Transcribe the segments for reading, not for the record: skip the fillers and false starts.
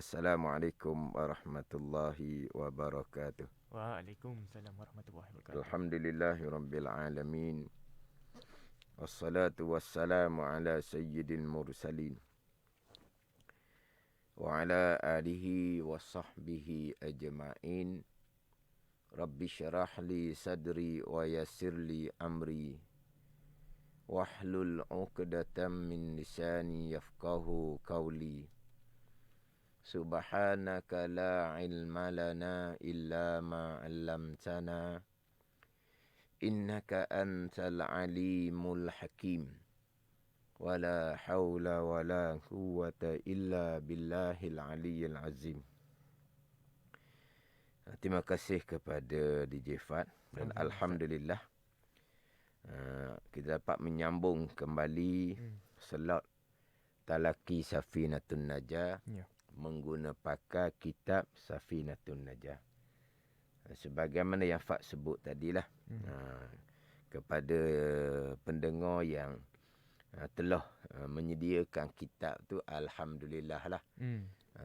Assalamualaikum warahmatullahi wabarakatuh. Waalaikumsalam warahmatullahi wabarakatuh. Alhamdulillahirabbil alamin. Wassalatu wassalamu ala sayyidil mursalin wa ala alihi wa sahbihi ajma'in. Rabbi syrah li sadri wa yassir li amri wahlul 'uqdatam min lisani yafqahu qawli. Subhanaka la ilma lana illa ma 'allamtana innaka antal alimul hakim. Wala haula wala quwwata illa billahil aliyyil azim. Terima kasih kepada DJ Fat dan alhamdulillah kita dapat menyambung kembali slot Talaqi Safinatun Najah menggunakan pakar kitab Safinatun Najah. Sebagaimana yang Fat sebut tadilah, kepada pendengar yang telah menyediakan kitab tu, alhamdulillah lah.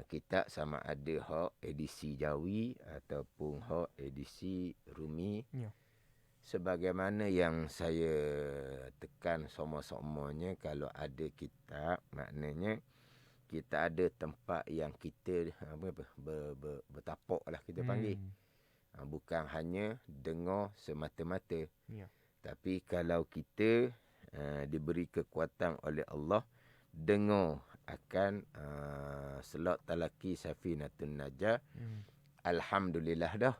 Kitab sama ada hak edisi Jawi ataupun hak edisi Rumi. Sebagaimana yang saya tekan sama-samanya, kalau ada kitab, maknanya kita ada tempat yang kita bertapak lah kita panggil. Bukan hanya dengar semata-mata. Tapi kalau kita diberi kekuatan oleh Allah, dengar akan slot Talaqi Safinatun Najah, alhamdulillah dah.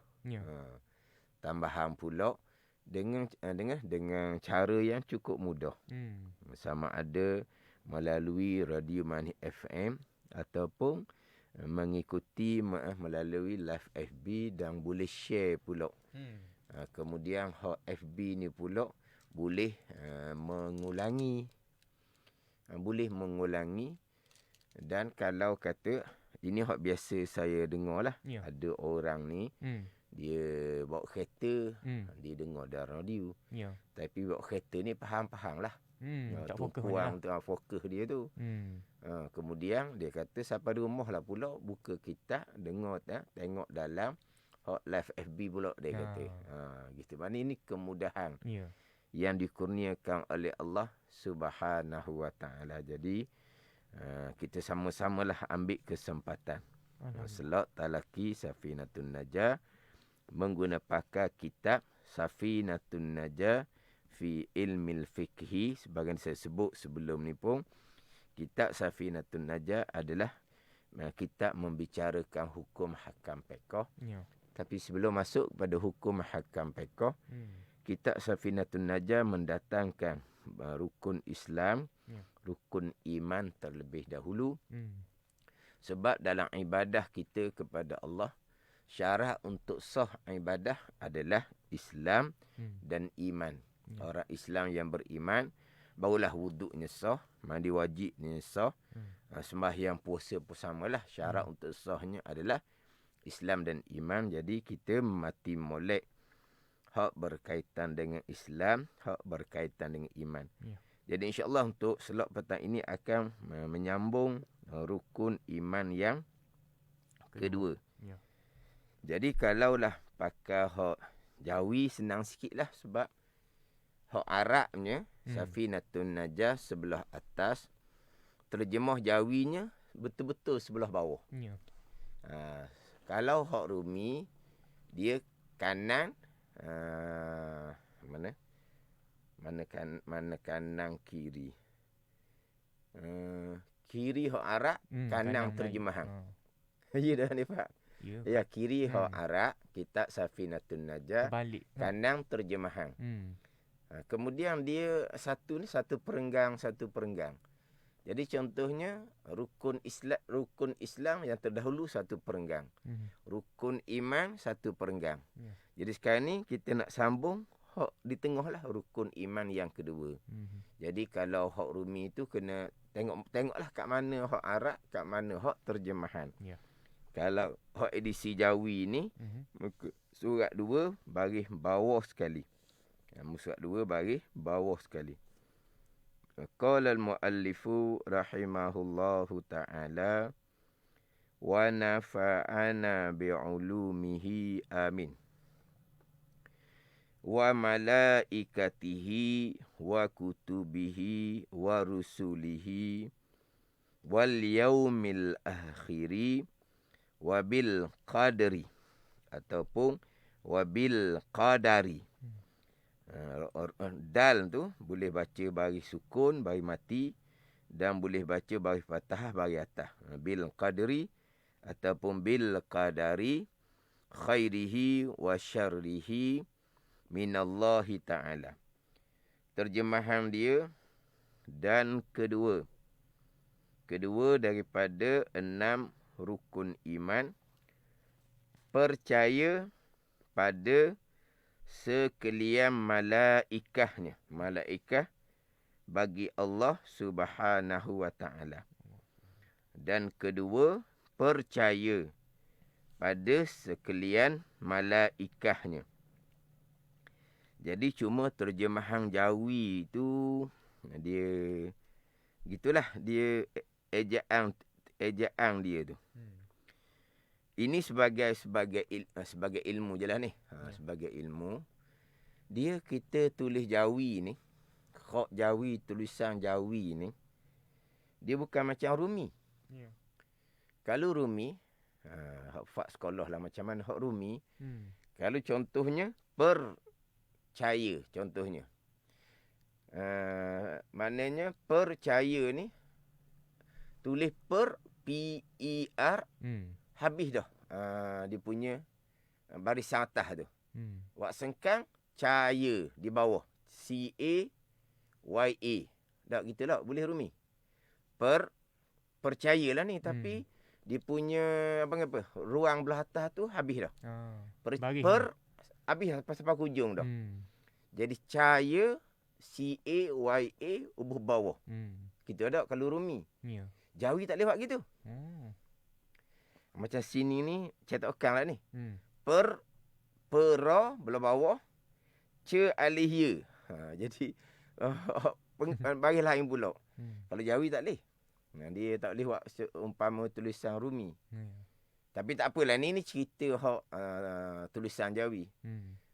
Tambahan pula dengan cara yang cukup mudah. Sama ada melalui Radio Manik FM ataupun mengikuti melalui live FB, dan boleh share pula. Kemudian hak FB ni pula boleh mengulangi. Dan kalau kata ini hak biasa saya dengar lah, ada orang ni dia bawa kereta, dia dengar dari radio. Tapi bawa kereta ni faham-faham lah. Tak tumpuan tu fokus dia tu. Kemudian dia kata sampai di rumah lah pula buka kitab, dengar tengok dalam hot live FB pula dia kata. Gitu. Mana ini kemudahan yang dikurniakan oleh Allah Subhanahu wa taala. Jadi kita sama-samalah ambil kesempatan slot Talaqi Safinatun Najah menggunakan pakar kitab Safinatun Najah fi ilmil fiqhi. Sebagai saya sebut sebelum ni pun, kitab Safinatun Najah adalah kitab membicarakan hukum hakam fiqh. Tapi sebelum masuk pada hukum hakam fiqh, kitab Safinatun Najah mendatangkan rukun Islam, rukun iman terlebih dahulu. Sebab dalam ibadah kita kepada Allah, syarat untuk sah ibadah adalah Islam dan iman. Orang Islam yang beriman, barulah wuduknya sah, mandi wajibnya sah, sembahyang puasa pun samalah. Syarat untuk sahnya adalah Islam dan iman. Jadi kita mati molek hak berkaitan dengan Islam, hak berkaitan dengan iman. Jadi insya-Allah untuk slot petang ini akan menyambung rukun iman yang kedua. Jadi kalaulah pakai hak Jawi senang sikitlah, sebab hak Arabnya Safinatun Najah sebelah atas, terjemah Jawinya betul-betul sebelah bawah. Kalau hak Rumi, dia kanan, mana kanan kiri. Kiri hak Arab, kanan terjemahan. Ya dah ni Pak. Ya, kiri hak Arab, kitab Safinatun Najah, kanan terjemahan. Kemudian dia satu perenggang. Jadi contohnya rukun Islam yang terdahulu satu perenggang. Rukun iman satu perenggang. Jadi sekarang ni kita nak sambung hak di tengah lah, rukun iman yang kedua. Jadi kalau hak Rumi itu kena tengoklah kat mana hak Arab, kat mana hak terjemahan. Kalau hak edisi Jawi ni, surat 2 baris bawah sekali. Surat 2 baris bawah sekali. Qala al-muallifu rahimahullahu ta'ala wa nafa'ana bi'ulumihi amin. Wa malaikatihi wa kutubihi wa rusulihi wal yaumil akhiri wa bil qadri ataupun wa bil qadari. Dal tu boleh baca bagi sukun, bagi mati, dan boleh baca bagi fathah, bagi atas. Bil qadri ataupun bil qadari khairihi wa syarrihi minallahi ta'ala. Terjemahan dia, dan kedua daripada 6 rukun iman, percaya pada sekalian malaikahnya. Malaikah bagi Allah Subhanahu wa ta'ala. Dan kedua, percaya pada sekalian malaikahnya. Jadi cuma terjemahan Jawi tu dia gitulah, dia ejaan dia tu. Ini sebagai ilmu je lah ni. Sebagai ilmu. Dia kita tulis Jawi ni, khok Jawi, tulisan Jawi ni, dia bukan macam Rumi. Ya. Kalau Rumi, hak sekolah lah macam mana hak Rumi. Kalau contohnya percaya, contohnya. Maknanya percaya ni tulis P-E-R, habis dah. Dia punya barisan atas tu. Wak sengkang caya di bawah, C-A-Y-A. Tak gitu lah, boleh Rumi. Percayalah ni, tapi dia punya apa ruang belah atas tu habis dah. Habis dah sampai hujung dah. Jadi caya C-A-Y-A ubah bawah. Gitu ada kalau Rumi. Ya. Jawi tak lewat gitu. Macam sini ni cetakan lah ni. Pera belah bawah, ce alih ye. Jadi bagi lain pula. Kalau Jawi tak leh. Dia tak boleh buat umpama tulisan Rumi. Tapi tak apalah, ni cerita hak tulisan Jawi.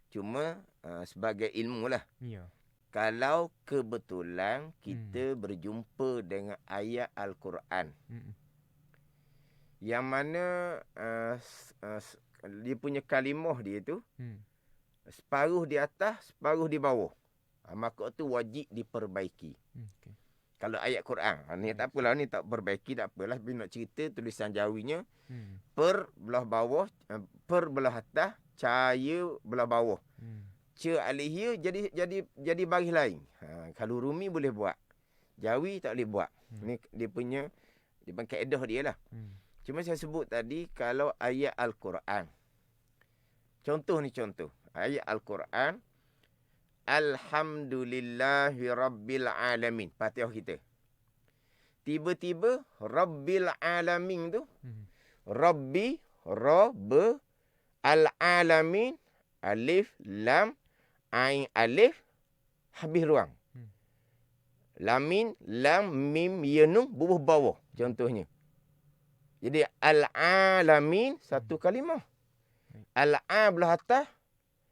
Cuma sebagai ilmu lah. Ya. Kalau kebetulan kita berjumpa dengan ayat Al-Quran, yang mana dia punya kalimah dia tu separuh di atas, separuh di bawah, maka tu wajib diperbaiki. Okay. Kalau ayat Quran, ni tak apalah, ni tak perbaiki tak apalah, tapi nak cerita tulisan Jawinya, per belah bawah, per belah atas, cahaya belah bawah. Ce alihya jadi baris lain. Kalau Rumi boleh buat, Jawi tak boleh buat. Ni dia punya kaedah dia lah. Cuma saya sebut tadi, kalau ayat Al-Quran, contoh ayat Al-Quran, Alhamdulillahi Rabbil Alamin, Fatihah kita. Tiba-tiba Rabbil Alamin tu, Rabbi, Rabb, Al-Alamin, Alif, Lam, Ain, Alif, habis ruang. Lamin, Lam, Mim, Ya, Nun, bubuh bawah. Contohnya. Jadi Al-Alamin, satu kalimah. Al-A belah atas,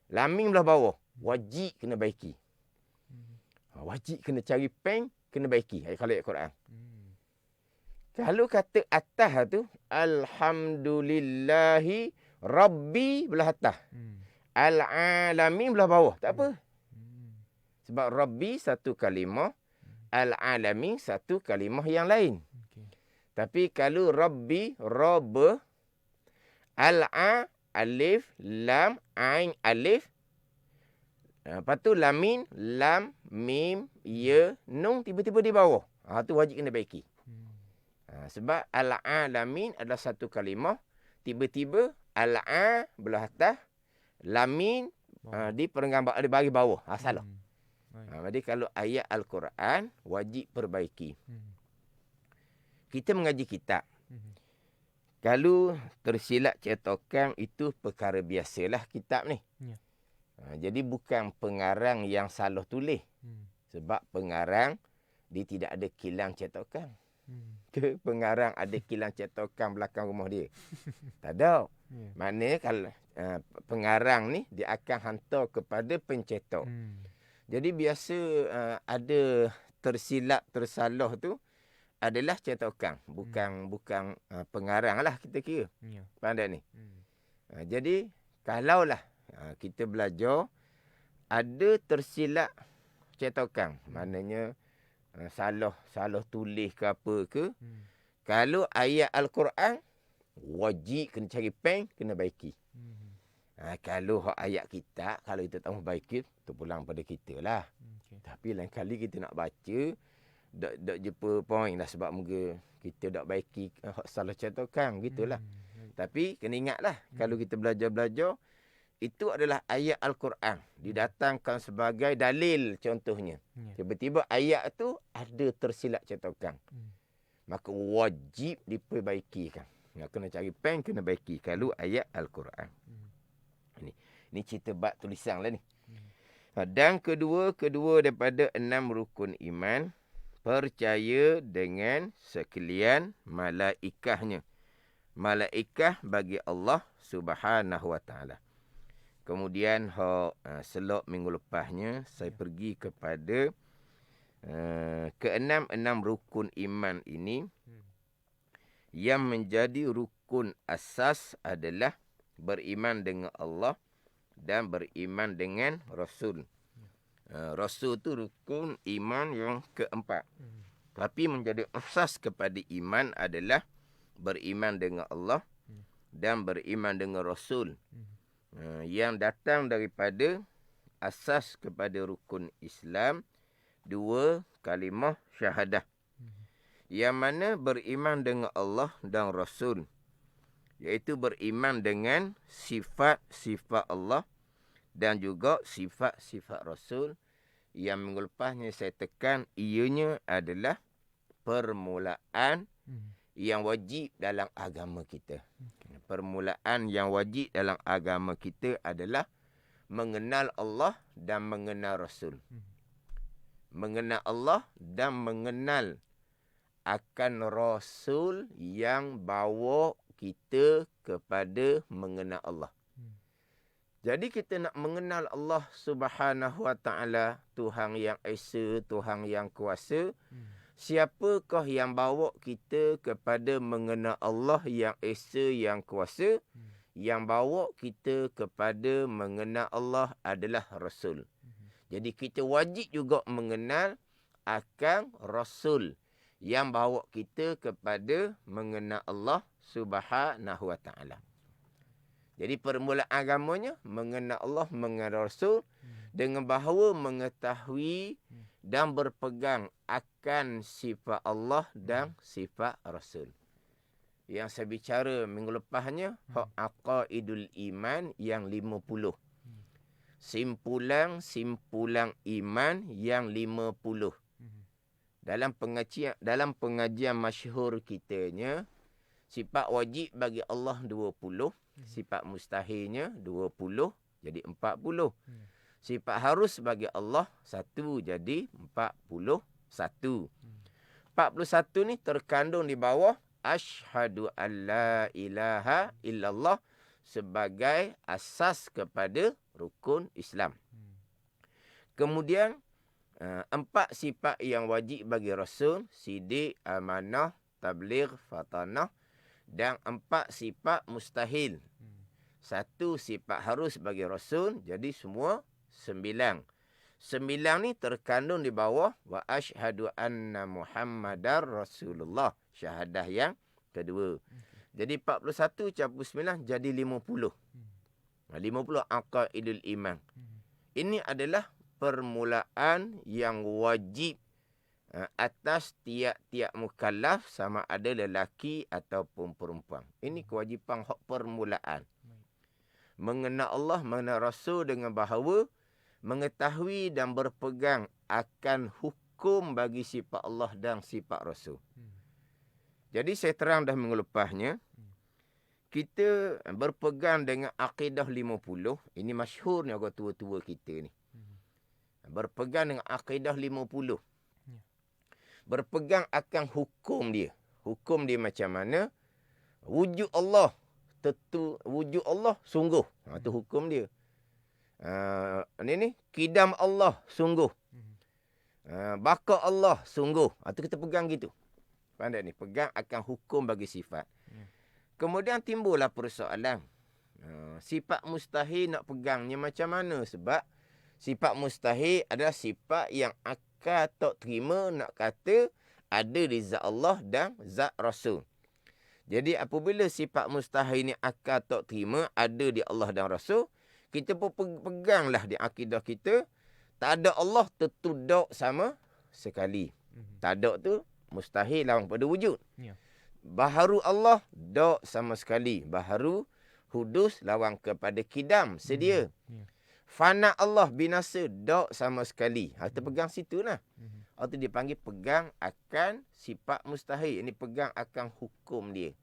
Lamin belah bawah. Wajib kena baiki. Wajib kena cari pen, kena baiki. Kalau ayat Quran. Kalau kata atas tu, Alhamdulillahi Rabbi belah atas. Al-Alamin belah bawah. Tak apa. Sebab Rabbi satu kalimah, Al-Alamin satu kalimah yang lain. Tapi kalau Rabbi, Rabb, Al-A, Alif, Lam, Ain, Alif, lepas tu Lamin, Lam, Mim, Ya, Nun, tiba-tiba di bawah. Tu wajib kena baiki. Sebab Al-Alamin adalah satu kalimah, tiba-tiba Al-A belah atas, Lamin di perenggan di bagi bawah. Salah. Jadi kalau ayat Al-Quran wajib perbaiki. Kita mengaji kitab. Kalau tersilap cetakan itu perkara biasalah kitab ni. Jadi bukan pengarang yang salah tulis. Sebab pengarang dia tidak ada kilang cetakan. Ke pengarang ada kilang cetakan belakang rumah dia. Tak ada. Yeah. Maknanya kalau pengarang ni dia akan hantar kepada pencetak. Jadi biasa ada tersilap tersalah tu adalah cetakan, bukan pengarang lah kita kira. Yeah. Faham tak ni? Jadi kalaulah kita belajar ada tersilap cetakan, maknanya salah tulis ke apa ke, kalau ayat Al-Quran wajib kena cari pen, kena baiki. Kalau ayat kitab, kalau kita tak mau baiki, tu pulang pada kita lah. Okay. Tapi lain kali kita nak baca, dok jumpa point lah sebab muka kita dok baiki salah cetakan, gitulah. Tapi kena ingatlah, kalau kita belajar-belajar, itu adalah ayat Al-Quran. Didatangkan sebagai dalil contohnya. Tiba-tiba ayat tu ada tersilap cetakan. Maka wajib diperbaikikan. Kena cari pen, kena baiki. Kalau ayat Al-Quran. Ini cerita bab tulisan lah ni. Dan kedua daripada 6 rukun iman, percaya dengan sekalian malaikahnya. Malaikah bagi Allah Subhanahu Wa Taala. Kemudian selok minggu lepasnya saya pergi kepada keenam rukun iman ini. Yang menjadi rukun asas adalah beriman dengan Allah dan beriman dengan Rasul. Rasul tu rukun iman yang keempat. Tapi menjadi asas kepada iman adalah beriman dengan Allah dan beriman dengan Rasul. Yang datang daripada asas kepada rukun Islam, 2 kalimah syahadah. Yang mana beriman dengan Allah dan Rasul, iaitu beriman dengan sifat-sifat Allah dan juga sifat-sifat Rasul. Yang minggu lepasnya saya tekan, ianya adalah permulaan yang wajib dalam agama kita. Permulaan yang wajib dalam agama kita adalah mengenal Allah dan mengenal Rasul. Mengenal Allah dan mengenal akan Rasul yang bawa kita kepada mengenal Allah. Jadi kita nak mengenal Allah Subhanahu Wa Taala, Tuhan yang Esa, Tuhan yang Kuasa. Siapakah yang bawa kita kepada mengenal Allah yang Esa, yang Kuasa? Yang bawa kita kepada mengenal Allah adalah Rasul. Jadi kita wajib juga mengenal akan Rasul yang bawa kita kepada mengenal Allah Subhanahu Wa Taala. Jadi permulaan agamanya mengenal Allah, mengenal Rasul, dengan bahawa mengetahui dan berpegang akan sifat Allah dan sifat Rasul. Yang saya bicara minggu lepasnya, hak aqaidul iman yang 50. Simpulan iman yang 50. Dalam pengajian masyhur kitanya, sifat wajib bagi Allah 20, sifat mustahilnya 20, jadi 40. Sifat harus bagi Allah 1, jadi 41. 41 ni terkandung di bawah asyhadu an la ilaha illallah sebagai asas kepada rukun Islam. Kemudian 4 sifat yang wajib bagi Rasul, sidik, amanah, tabligh, fatanah, dan 4 sifat mustahil. 1 sifat harus bagi Rasul, jadi semua 9. 9 ni terkandung di bawah wa asyhadu anna Muhammadar Rasulullah, syahadah yang kedua. Jadi 41 campur 9 jadi 50. 50 aqaidul iman. Ini adalah permulaan yang wajib atas tiap-tiap mukallaf, sama ada lelaki ataupun perempuan. Ini kewajipan hak permulaan. Mengenal Allah, mengenal Rasul dengan bahawa mengetahui dan berpegang akan hukum bagi sifat Allah dan sifat Rasul. Jadi saya terang dah minggu lepasnya, kita berpegang dengan akidah 50. Ini masyhur ni orang tua-tua kita ni. Berpegang dengan akidah 50. berpegang akan hukum dia. Hukum dia macam mana? Wujud Allah, wujud Allah sungguh. Itu hukum dia. Ni kidam Allah sungguh. Baka Allah sungguh. Itu kita pegang gitu. Pandai ni, pegang akan hukum bagi sifat. Kemudian timbullah persoalan. Sifat mustahil nak pegangnya macam mana? Sebab sifat mustahil adalah sifat yang akal tak terima nak kata ada di zat Allah dan zat Rasul. Jadi apabila sifat mustahil ni akal tak terima ada di Allah dan Rasul, kita pun peganglah di akidah kita, tak ada Allah tentu dok sama sekali. Tak ada tu mustahil lawang pada wujud. Baharu Allah dok sama sekali. Baharu hudus lawang kepada kidam sedia. Fana Allah binasa dok sama sekali. Kita pegang situ lah. Itu dipanggil pegang akan sifat mustahil. Ini pegang akan hukum dia.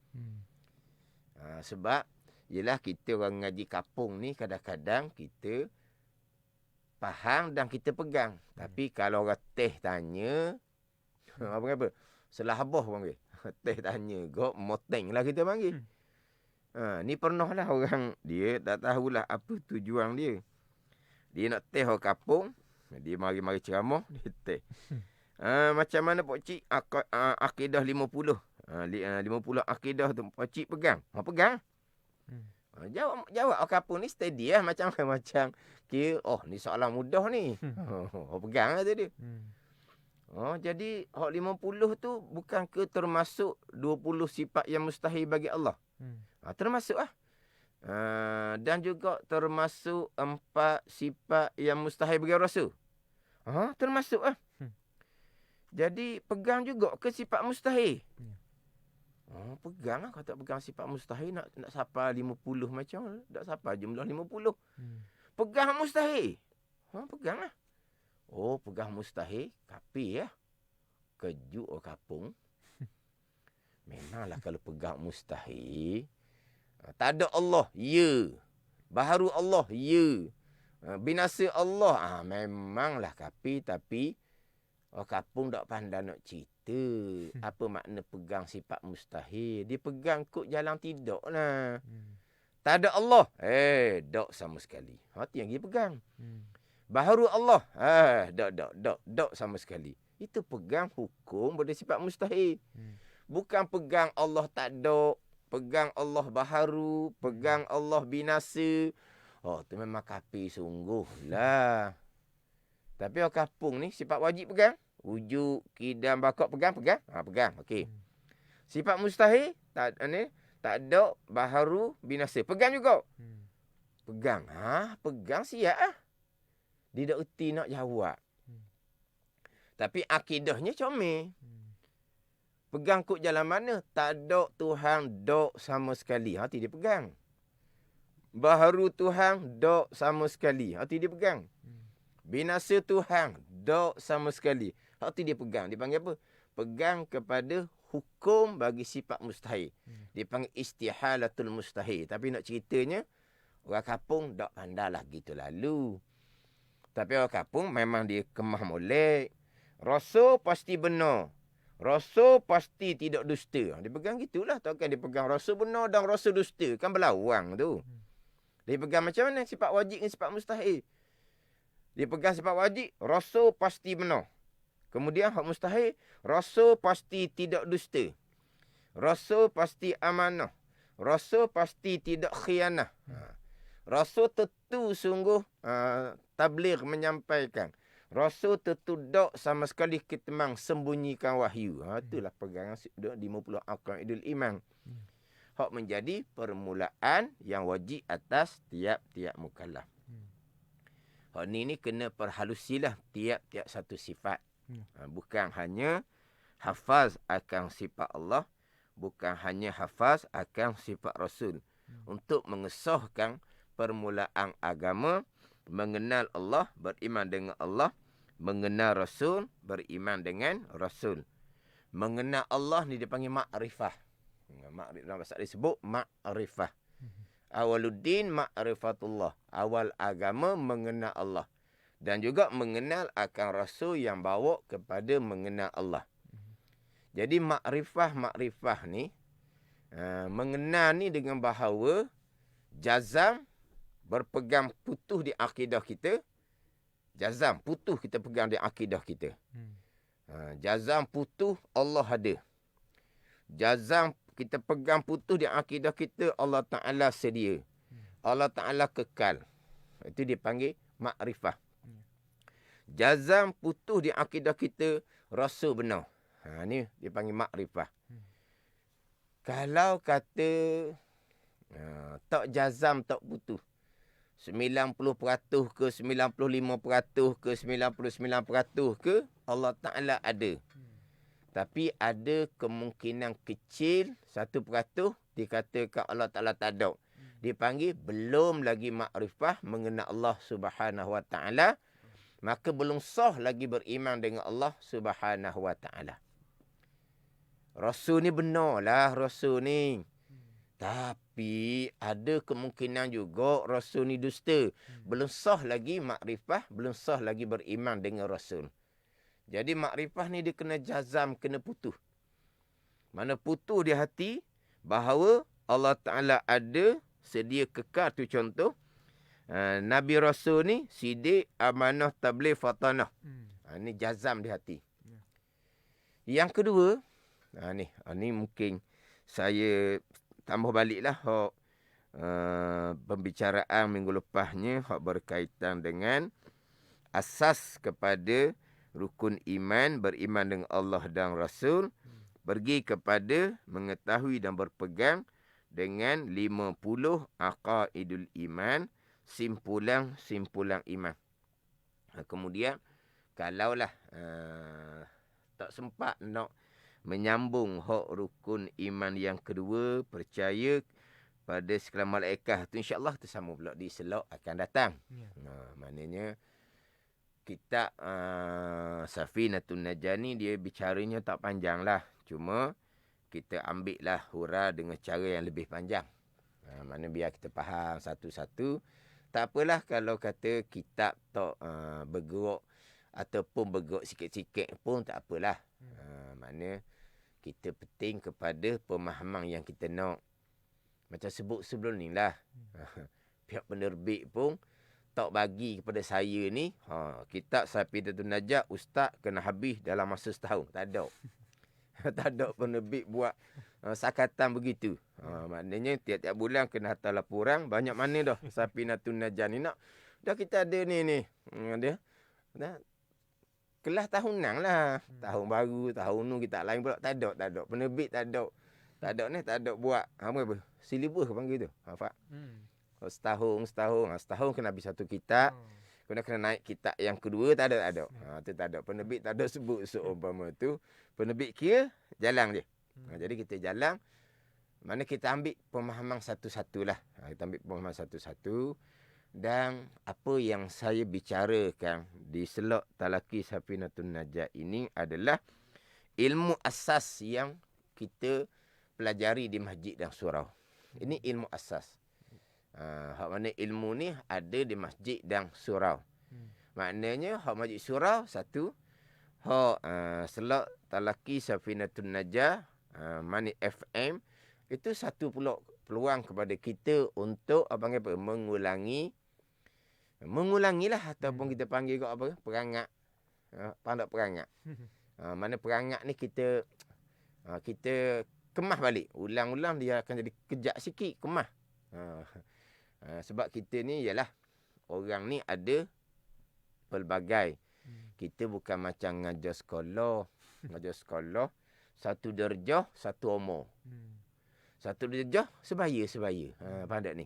Sebab yelah kita orang ngaji kapung ni kadang-kadang kita faham dan kita pegang. Tapi kalau orang teh tanya, apa? Selahbah panggil. Teh tanya, gok moteng lah kita panggil. Ni pernah lah orang, dia tak tahulah apa tujuan dia. Dia nak teh orang kapung, dia mari-mari ceramah, dia teh. Macam mana Pak Cik? Akidah 50. 50 akidah tu Pak Cik pegang. Pegang. Jawab orang kapung ni steady lah. Macam kira, ni soalan mudah ni. Pegang lah tadi. Jadi hak 50 tu bukan ke termasuk 20 sifat yang mustahil bagi Allah. Termasuk lah. Dan juga termasuk 4 sifat yang mustahil bagi Rasul. Termasuk lah. Jadi pegang juga ke sifat mustahil. Pegang lah. Kalau tak pegang sifat mustahil, nak sapa 50 macam, tak sapa jumlah 50. Pegang mustahil. Pegang lah. Pegang mustahil. Kapi ya. Kejut orang kapung. Memanglah kalau pegang mustahil. Tak ada Allah. Ya. Baharu Allah. Ya. Binasa Allah. Memanglah kapi. Tapi orang kapung tak pandai nak cerita. Apa makna pegang sifat mustahil. Dia pegang kut jalan tidak lah. Tak ada Allah. Tak sama sekali. Itu yang dia pegang. Baharu Allah. Tak sama sekali. Itu pegang hukum pada sifat mustahil. Bukan pegang Allah tak ada. Pegang Allah baharu. Pegang Allah binasa. Tu memang kapi sungguh lah. Tapi orang kapung ni sifat wajib pegang. Wujud, kidam, bakok pegang. Pegang. Okey. Sifat mustahil tak ada, baharu, binasa. Pegang juga. Pegang. Pegang siap ah. Dia tak erti nak jawab. Tapi akidahnya comel. Pegang kut jalan mana? Tak ada Tuhan dok sama sekali. Hati dia pegang. Baharu Tuhan dok sama sekali. Hati dia pegang. Binasa Tuhan dok sama sekali. Hati dia pegang. Dia panggil apa? Pegang kepada hukum bagi sifat mustahil. Dia panggil istihalatul mustahil. Tapi nak ceritanya, orang kapung tak pandai lah gitu lalu. Tapi orang kapung memang dia kemah molek. Rasul pasti benar. Rasul pasti tidak dusta. Dia pegang gitulah. Takkan dia pegang Rasul benar dan Rasul dusta. Kan berlawang tu. Dia pegang macam mana? Sifat wajib dengan sifat mustahil. Dia pegang sifat wajib. Rasul pasti benar. Kemudian hak mustahil. Rasul pasti tidak dusta. Rasul pasti amanah. Rasul pasti tidak khianah. Rasul tentu sungguh tabligh menyampaikan. Rasul tentu dok sama sekali ketemang sembunyikan wahyu. Itulah pegangan 50 aqaidul iman. Hak menjadi permulaan yang wajib atas tiap-tiap mukallaf. Hak ni kena perhalusilah tiap-tiap satu sifat. Bukan hanya hafaz akan sifat Allah, bukan hanya hafaz akan sifat Rasul. Untuk mengesahkan permulaan agama, mengenal Allah, beriman dengan Allah, mengenal Rasul, beriman dengan Rasul. Mengenal Allah ni dipanggil ma'rifah. Dalam bahasa disebut ma'rifah. Awaluddin ma'rifatullah. Awal agama mengenal Allah. Dan juga mengenal akan Rasul yang bawa kepada mengenal Allah. Jadi makrifah ni mengenal ni dengan bahawa jazam berpegang putuh di akidah kita. Jazam putuh kita pegang di akidah kita. Jazam putuh Allah ada. Jazam kita pegang putuh di akidah kita, Allah Ta'ala sedia. Allah Ta'ala kekal. Itu dipanggil makrifah. Jazam putuh di akidah kita, Rasul benar. Ni dipanggil makrifah. Kalau kata tak jazam, tak putuh, 90% ke 95% ke 99% ke Allah Ta'ala ada. Tapi ada kemungkinan kecil 1% dikatakan Allah Ta'ala tak ada. Dipanggil belum lagi makrifah mengenal Allah Subhanahu Wa Ta'ala. Maka belum sah lagi beriman dengan Allah Subhanahu Wa Ta'ala. Rasul ni benarlah Rasul ni. Tapi ada kemungkinan juga Rasul ni dusta. Belum sah lagi makrifah, belum sah lagi beriman dengan Rasul. Jadi makrifah ni dia kena jazam, kena putuh. Mana putuh di hati bahawa Allah Ta'ala ada, sedia kekal. Tu contoh. Nabi Rasul ni sidik, amanah, tabligh, fatanah. Ni jazam di hati. Yang kedua, ni mungkin saya tambah baliklah pembicaraan minggu lepasnya berkaitan dengan asas kepada rukun iman, beriman dengan Allah dan Rasul, pergi kepada mengetahui dan berpegang dengan 50 aqaidul iman, simpulan iman. Kemudian kalaulah tak sempat nak menyambung hak rukun iman yang kedua, percaya pada sekalian malaikat, tu insya-Allah tersambung pula di slot akan datang. Maknanya kitab Safinatun Najah ni dia bicaranya tak panjang lah. Cuma kita ambil lah hurah dengan cara yang lebih panjang. Mana biar kita faham satu-satu. Tak apalah kalau kata kitab tak bergerak ataupun bergerak sikit-sikit pun tak apalah. Mana kita penting kepada pemahaman yang kita nak. Macam sebut sebelum ni lah. Pihak penerbit pun tak bagi kepada saya ni, kitab Safinatun Najah ustaz kena habis dalam masa setahun. Tak ada. Tak ada penerbit buat sakatan begitu. Maknanya tiap-tiap bulan kena hantar laporan. Banyak mana dah Safinatun Najah ni nak. Dah kita ada ni. Dia dah kelas tahunan lah. Tahun baru, tahun nu kita lain pula. Tak ada. Penerbit tak ada. Tak ada buat apa? Silibus panggil tu. Faham? Setahun kena habis satu kitab. Kena naik kitab yang kedua, tak ada. Tu tak ada. Penerbit tak ada sebut seumpama tu. Penerbit kira jalan dia. Jadi kita jalan. Mana kita ambil pemahaman satu-satulah. Kita ambil pemahaman satu-satu. Dan apa yang saya bicarakan di slot Talaki Safinatun Najah ini adalah ilmu asas yang kita pelajari di masjid dan surau. Ini ilmu asas. Hak mana ilmu ni ada di masjid dan surau. Maknanya hak masjid surau satu, hak slot Talaki Safinatun Najah Mani FM itu satu pula peluang kepada kita untuk mengulangilah ataupun kita panggil kat apa? Perangat. Pandang perangat. Mana perangat ni kita kemas balik. Ulang-ulang dia akan jadi kejap sikit kemas. Sebab kita ni ialah orang ni ada pelbagai. Kita bukan macam ngajar sekolah. Satu darjah, satu umur. Satu darjah, sebaya. Faham tak ni?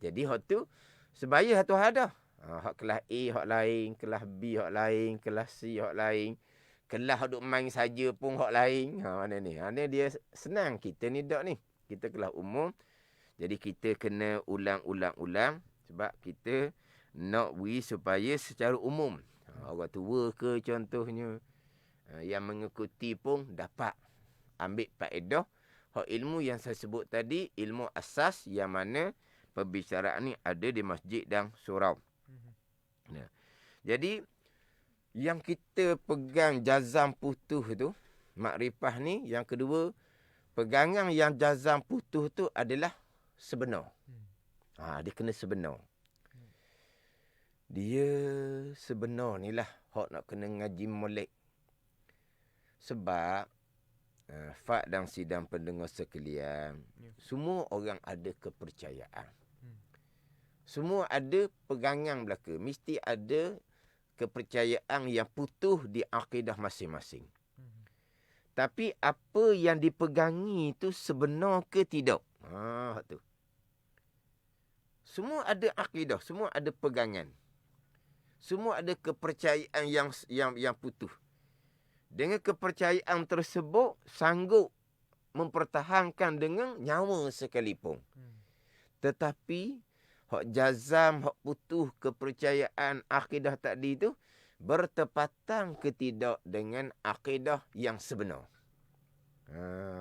Jadi hak tu, sebaya satu ada. Hak kelas A, hak lain. Kelas B, hak lain. Kelas C, hak lain. Kelas duk main saja pun hak lain. Mana ni? Ni dia senang. Kita ni tak ni. Kita kelas umum. Jadi kita kena ulang. Sebab kita nak beri supaya secara umum. Orang tua ke contohnya. Yang mengikuti pun dapat ambil faedah. Hak ilmu yang saya sebut tadi. Ilmu asas yang mana perbicaraan ni ada di masjid dan surau. Jadi yang kita pegang jazam putuh tu. Makrifah ni yang kedua, pegangan yang jazam putus tu adalah sebenar. Dia kena sebenar. Dia sebenar ni lah hak nak kena ngaji molek. Sebab Fak dan sidang pendengar sekalian, semua orang ada kepercayaan. Semua ada pegangan belaka. Mesti ada kepercayaan yang putus di akidah masing-masing. Tapi apa yang dipegangi itu sebenar ke tidak? Tu. Semua ada akidah, semua ada pegangan. Semua ada kepercayaan yang putus. Dengan kepercayaan tersebut sanggup mempertahankan dengan nyawa sekalipun. Tetapi hak jazam, hak putus kepercayaan akidah tadi tu bertepatan ke tidak dengan akidah yang sebenar.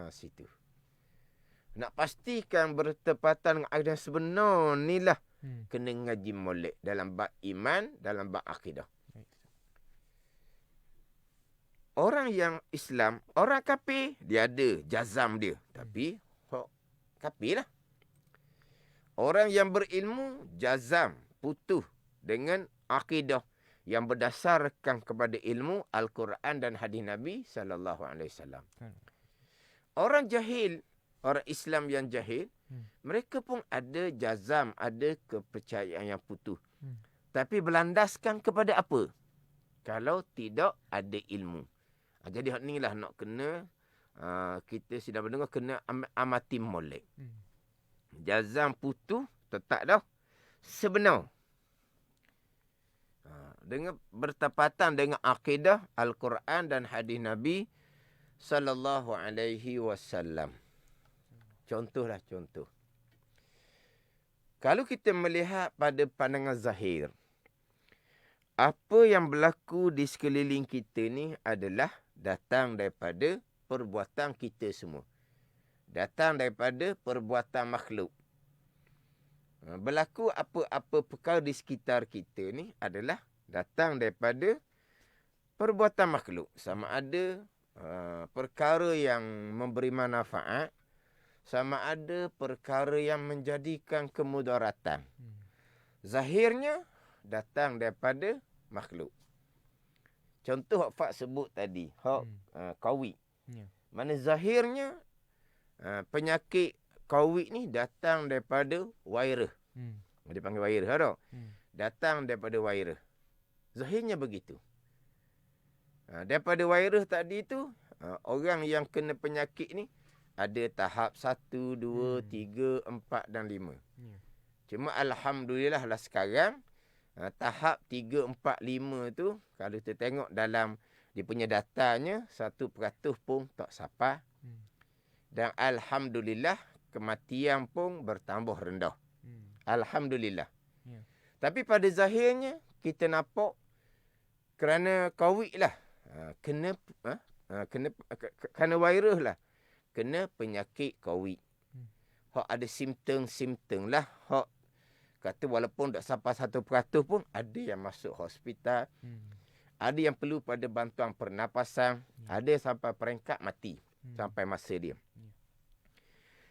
Situ. Nak pastikan bertepatan dengan akidah sebenar ni lah kena ngaji molek dalam bab iman, dalam bab akidah. Orang yang Islam, orang kafir, dia ada jazam dia. Tapi hak kafir lah. Orang yang berilmu, jazam, putus dengan akidah yang berdasarkan kepada ilmu Al-Quran dan hadis Nabi SAW. Orang jahil, orang Islam yang jahil, mereka pun ada jazam, ada kepercayaan yang putus. Tapi berlandaskan kepada apa? Kalau tidak ada ilmu. Jadi hak ni lah nak kena, kita sudah mendengar, kena amati molek. Jazam putus tetap dah sebenar. Dengan bertepatan dengan akidah Al-Quran dan hadis Nabi sallallahu alaihi wasallam. Contohlah contoh. Kalau kita melihat pada pandangan zahir, apa yang berlaku di sekeliling kita ni adalah datang daripada perbuatan kita semua. Datang daripada perbuatan makhluk. Berlaku apa-apa perkara di sekitar kita ni adalah datang daripada perbuatan makhluk. Sama ada perkara yang memberi manfaat, sama ada perkara yang menjadikan kemudaratan. Zahirnya datang daripada makhluk. Contoh hak Fak sebut tadi, hak COVID. Mana zahirnya penyakit COVID ni datang daripada virus. Dia panggil virus tak? Datang daripada virus. Zahirnya begitu. Daripada virus tadi tu, orang yang kena penyakit ni ada tahap 1, 2, 3, 4 dan 5. Cuma alhamdulillah lah sekarang tahap 3, 4, 5 tu kalau kita tengok dalam dia punya datanya 1% pun tak sampai. Dan alhamdulillah kematian pun bertambah rendah. Alhamdulillah. Tapi pada zahirnya kita nampak kerana COVID lah. Kerana virus lah. Kena penyakit COVID. Hak ada simptom-simptom lah. Hak kata walaupun tak sampai 1% pun ada yang masuk hospital. Ada yang perlu pada bantuan pernafasan. Ada yang sampai peringkat mati. Sampai masa dia.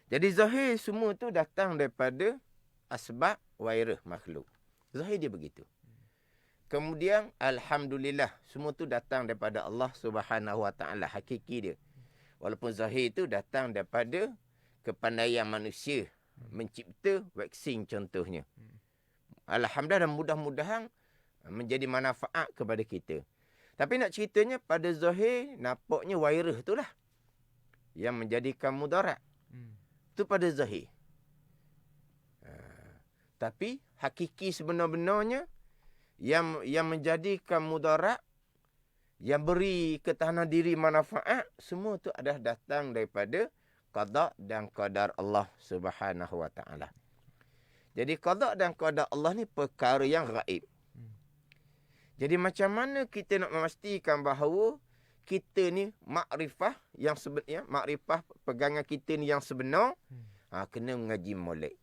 Jadi zahir semua tu datang daripada asbab virus makhluk. Zahir dia begitu. Kemudian alhamdulillah semua tu datang daripada Allah Subhanahu Wa Taala, hakiki dia. Walaupun zahir tu datang daripada kepandaian manusia mencipta vaksin contohnya. Alhamdulillah dan mudah-mudahan menjadi manfaat kepada kita. Tapi nak ceritanya pada zahir nampaknya virus tu lah yang menjadikan mudarat. Itu pada zahir. Tapi hakiki sebenar-benarnya yang menjadikan mudarat, yang beri ketahanan diri manfaat, semua tu adalah datang daripada qada dan qadar Allah Subhanahu Wa Taala. Jadi qada dan qadar Allah ni perkara yang gaib. Jadi macam mana kita nak memastikan bahawa kita ni makrifah yang sebenarnya, makrifah pegangan kita ni yang sebenar, kena mengaji molek.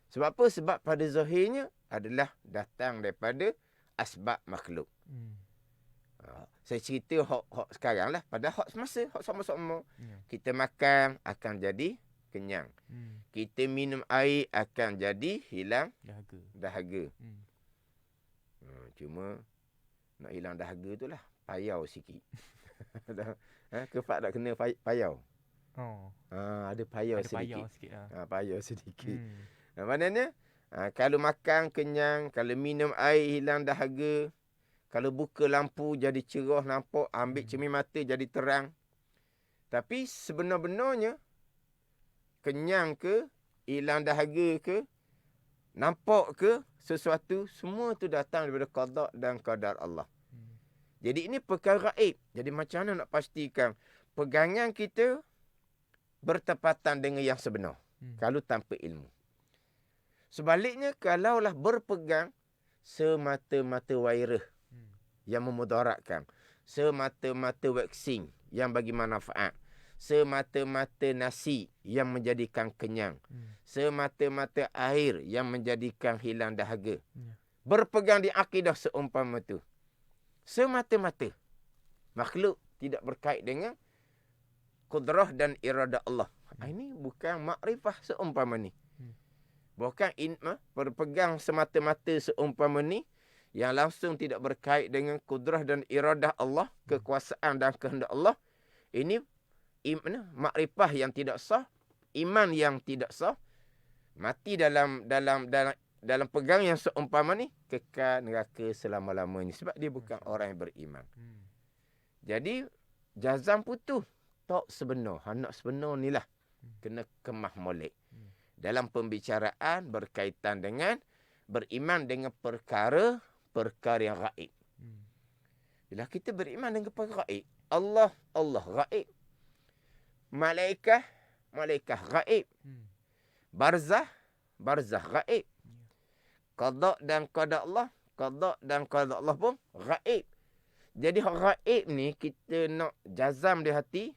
Sebab apa? Sebab pada zahirnya adalah datang daripada asbab makhluk. Saya cerita hak sekarang lah. Padahal hak semasa, hak sama-sama. Ya. Kita makan akan jadi kenyang. Kita minum air akan jadi hilang dahaga. Cuma nak hilang dahaga tu lah payau sikit. Kefak tak kena payau. Ada payau sedikit. Payau sedikit. Maknanya kalau makan kenyang, kalau minum air hilang dahaga, kalau buka lampu jadi cerah nampak, ambil cermin mata jadi terang. Tapi sebenar-benarnya kenyang ke, hilang dahaga ke, nampak ke, sesuatu semua tu datang daripada qada dan qadar Allah. Jadi ini perkara gaib. Jadi macam mana nak pastikan pegangan kita bertepatan dengan yang sebenar. Kalau tanpa ilmu. Sebaliknya, kalaulah berpegang semata-mata virus yang memudaratkan, semata-mata vaksin yang bagi manfaat, semata-mata nasi yang menjadikan kenyang, semata-mata air yang menjadikan hilang dahaga. Berpegang di akidah seumpama tu. Semata-mata. Makhluk tidak berkait dengan kudrah dan iradah Allah. Ini bukan makrifah seumpama ni. Bukan berpegang semata-mata seumpama ni yang langsung tidak berkait dengan kudrah dan iradah Allah, kekuasaan dan kehendak Allah. Ini makrifah yang tidak sah, iman yang tidak sah, mati dalam pegang yang seumpama ni, kekal neraka selama-lamanya sebab dia bukan orang yang beriman. Jadi jazam putus tak sebenar. Nak sebenar ni lah kena kemah molek. Dalam pembicaraan berkaitan dengan beriman dengan perkara yang gaib. Bila kita beriman dengan perkara gaib, Allah gaib. Malaikat gaib. Barzah gaib. Qada dan qada Allah pun gaib. Jadi gaib ni kita nak jazam di hati,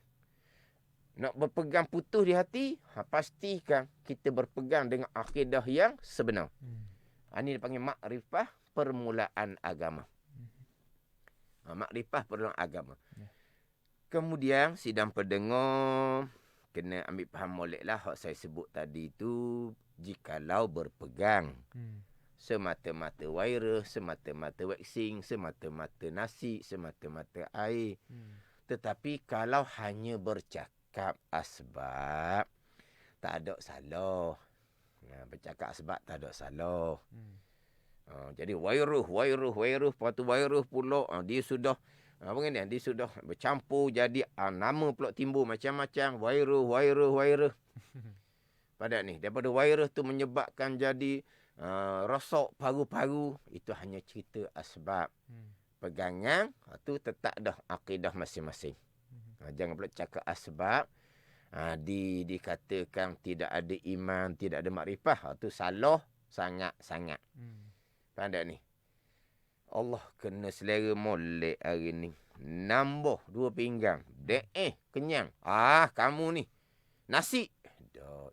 nak berpegang putus di hati, pastikan kita berpegang dengan akidah yang sebenar. Ini dipanggil makrifah permulaan agama. Makrifah permulaan agama. Kemudian sidang pendengar kena ambil faham molek lah hak saya sebut tadi tu. Jikalau berpegang semata-mata virus, semata-mata vaksin, semata-mata nasi, semata-mata air. Tetapi kalau hanya bercakap asbab, tak ada salah. Bercakap asbab tak ada salah. Jadi virus, lepas tu virus pula dia sudah dia sudah bercampur jadi nama pula timbul macam-macam, virus. Pada ni daripada virus tu menyebabkan jadi rosak paru-paru, itu hanya cerita asbab. Pegangan tu tetap dah akidah masing-masing. Jangan pula cakap asbab dikatakan tidak ada iman, tidak ada makrifah. Itu salah sangat-sangat. Pandai ni. Allah kena selera molek hari ni. Nambah 2 pinggang. Kenyang. Kamu ni. Nasi.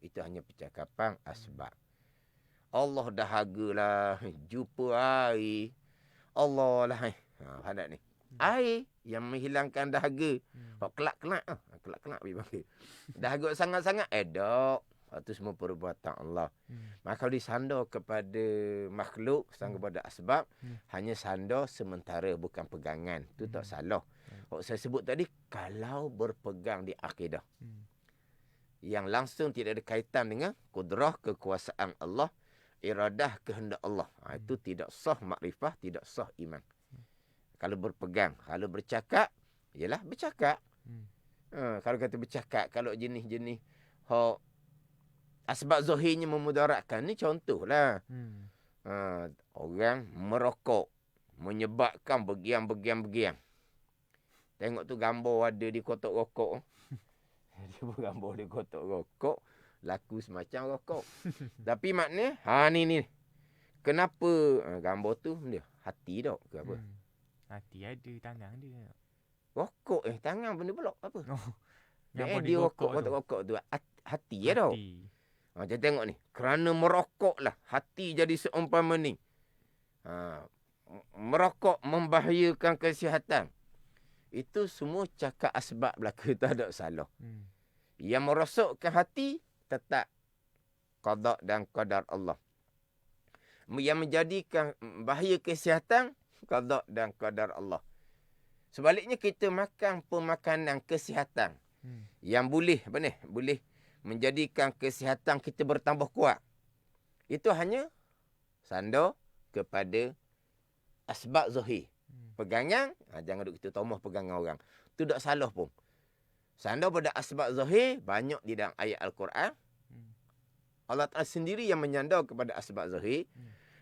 Itu hanya percakapan asbab. Allah dahagalah. Jumpa air. Allah lah. Pandai ni. Air yang menghilangkan dahaga. Kelak-kelak. Kelak-kelak pergi panggil. Dahaga sangat-sangat. Dok. Itu semua perbuatan Allah. Maka kalau disandar kepada makhluk, sandar kepada asbab, hanya sandar sementara, bukan pegangan. Itu tak salah. Saya sebut tadi, kalau berpegang di akidah. Yang langsung tidak ada kaitan dengan kudrah, kekuasaan Allah, iradah, kehendak Allah. Itu tidak sah makrifah, tidak sah iman. Kalau berpegang, kalau bercakap, ialah bercakap. Kalau kata bercakap, kalau jenis-jenis asbab zahirnya memudaratkan, ni contohlah. Orang merokok menyebabkan begiang. Tengok tu gambar ada di kotak rokok. Dia pun gambar di kotak rokok, laku semacam rokok. Tapi maknanya ni kenapa gambar tu dia hati tak ke apa? Hati ada, tangan dia. Rokok tangan benda pelak apa? Yang dia rokok kotak rokok tu hati ya tau. Jadi tengok ni, kerana merokoklah hati jadi seumpama ni. Merokok membahayakan kesihatan. Itu semua cakap asbab belaka, tak ada salah. Yang merosakkan hati, tetap qada dan qadar Allah. Yang menjadikan bahaya kesihatan, qada dan qadar Allah. Sebaliknya kita makan pemakanan kesihatan yang boleh boleh menjadikan kesihatan kita bertambah kuat. Itu hanya sanda kepada asbab zahir. Pegangan, jangan duk kita tomah pegangan orang. Itu tak salah pun. Sanda pada asbab zahir, banyak di dalam ayat Al-Quran. Allah Ta'ala sendiri yang menyandar kepada asbab zahir.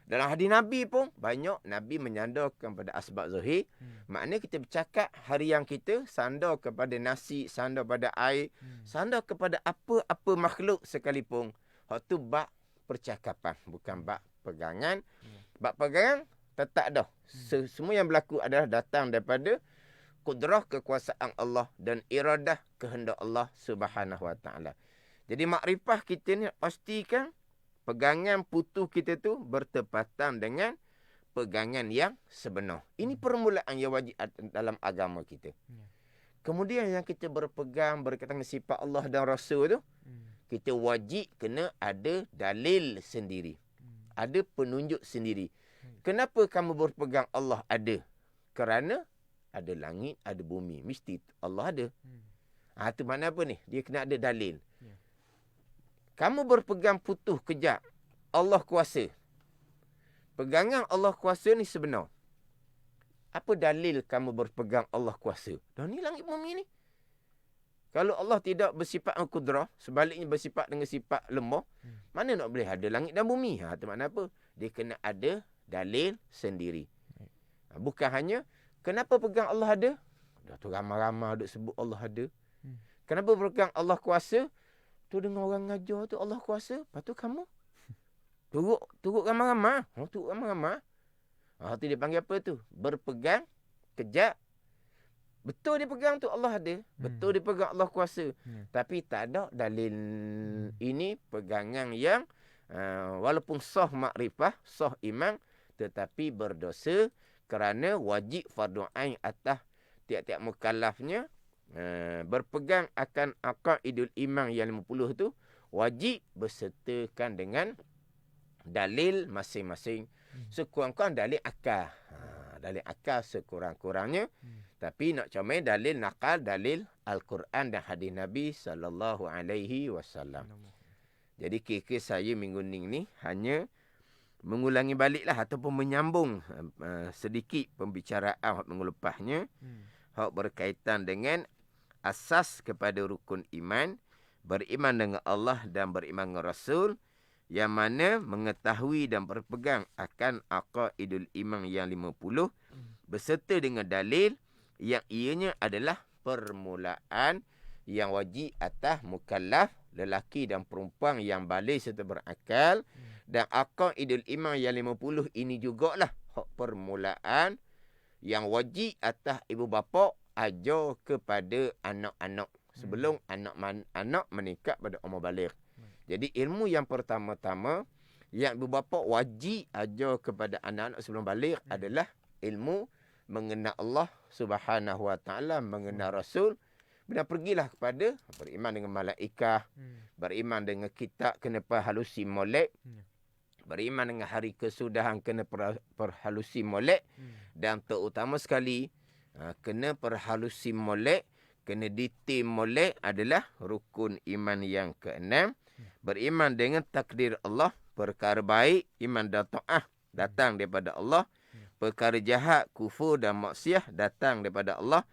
Dalam hadis Nabi pun, banyak Nabi menyandarkan pada asbab zahir. Maknanya kita bercakap harian kita, sandar kepada nasi, sandar pada air, sandar kepada apa-apa makhluk sekalipun. Hak tu bab percakapan, bukan bab pegangan. Bab pegangan, tetap dah. Semua yang berlaku adalah datang daripada kudrah kekuasaan Allah dan iradah kehendak Allah Subhanahu Wa Taala. Jadi makrifah kita ni pastikan pegangan putus kita tu bertepatan dengan pegangan yang sebenar. Ini permulaan yang wajib dalam agama kita. Kemudian yang kita berpegang berkaitan dengan sifat Allah dan Rasul tu, kita wajib kena ada dalil sendiri. Ada penunjuk sendiri. Kenapa kamu berpegang Allah ada? Kerana ada langit, ada bumi. Mesti Allah ada. Itu mana apa ni? Dia kena ada dalil. Kamu berpegang putus kejap. Allah kuasa. Pegangan Allah kuasa ni sebenar. Apa dalil kamu berpegang Allah kuasa? Dan ni langit bumi ni. Kalau Allah tidak bersifat al-qudrah, sebaliknya bersifat dengan sifat lemah, mana nak boleh ada langit dan bumi? Itu makna apa? Dia kena ada dalil sendiri. Bukan hanya, kenapa pegang Allah ada? Dah tu ramai-ramai duk sebut Allah ada. Kenapa pegang Allah kuasa? Tu dengar orang ngajar tu Allah kuasa. Lepas tu kamu turut ramai-ramai. Turut ramai-ramai. Tu dia panggil apa tu? Berpegang kejap. Betul dia pegang tu Allah ada. Betul dia pegang Allah kuasa. Tapi tak ada dalil. Ini pegangan yang walaupun sah makrifah, sah iman, tetapi berdosa kerana wajib fardu ain atas tiap-tiap mukallafnya berpegang akan aqaidul iman yang 50 tu wajib bersertakan dengan dalil masing-masing. Sekurang-kurang dalil akal. Dalil akal sekurang-kurangnya. Tapi nak comel dalil nakal, dalil Al-Quran dan hadis Nabi sallallahu alaihi wasallam. Jadi kira-kira saya minggu ni hanya mengulangi baliklah ataupun menyambung sedikit pembicaraan minggu lepasnya. Hak berkaitan dengan asas kepada rukun iman, beriman dengan Allah dan beriman dengan Rasul, yang mana mengetahui dan berpegang akan aqaidul iman yang 50 beserta dengan dalil yang ianya adalah permulaan yang wajib atas mukallaf lelaki dan perempuan yang balik serta berakal. Dan aqaidul iman yang 50 ini jugalah hak permulaan yang wajib atas ibu bapa ajar kepada anak-anak sebelum anak menikah pada umur baligh. Jadi ilmu yang pertama-tama yang ibu bapa wajib ajar kepada anak-anak sebelum baligh adalah ilmu mengenal Allah Subhanahu Wa Taala, mengenal Rasul. Bila pergilah kepada beriman dengan malaikat, beriman dengan kitab kena perhalusi molek, beriman dengan hari kesudahan kena perhalusi molek, dan terutama sekali kena perhalusi molek, kena detail molek adalah rukun iman yang ke-6. Beriman dengan takdir Allah, perkara baik, iman dan ta'ah datang daripada Allah. Perkara jahat, kufur dan maksiat datang daripada Allah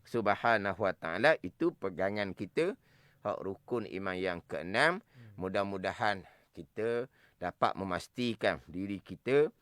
Subhanahu Wa Taala. Itu pegangan kita, hak rukun iman yang ke-6. Mudah-mudahan kita dapat memastikan diri kita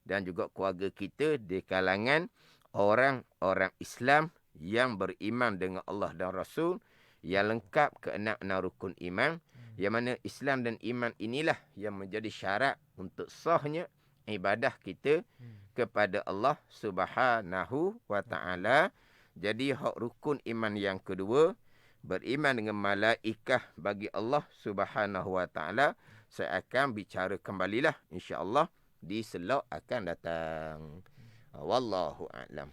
dan juga keluarga kita di kalangan orang-orang Islam yang beriman dengan Allah dan Rasul, yang lengkap ke-6 rukun iman, yang mana Islam dan iman inilah yang menjadi syarat untuk sahnya ibadah kita kepada Allah Subhanahu Wa Taala. Jadi hak rukun iman yang kedua, beriman dengan malaikat bagi Allah Subhanahu Wa Taala, saya akan bicara kembalilah insya-Allah di slot akan datang. Wallahu a'lam.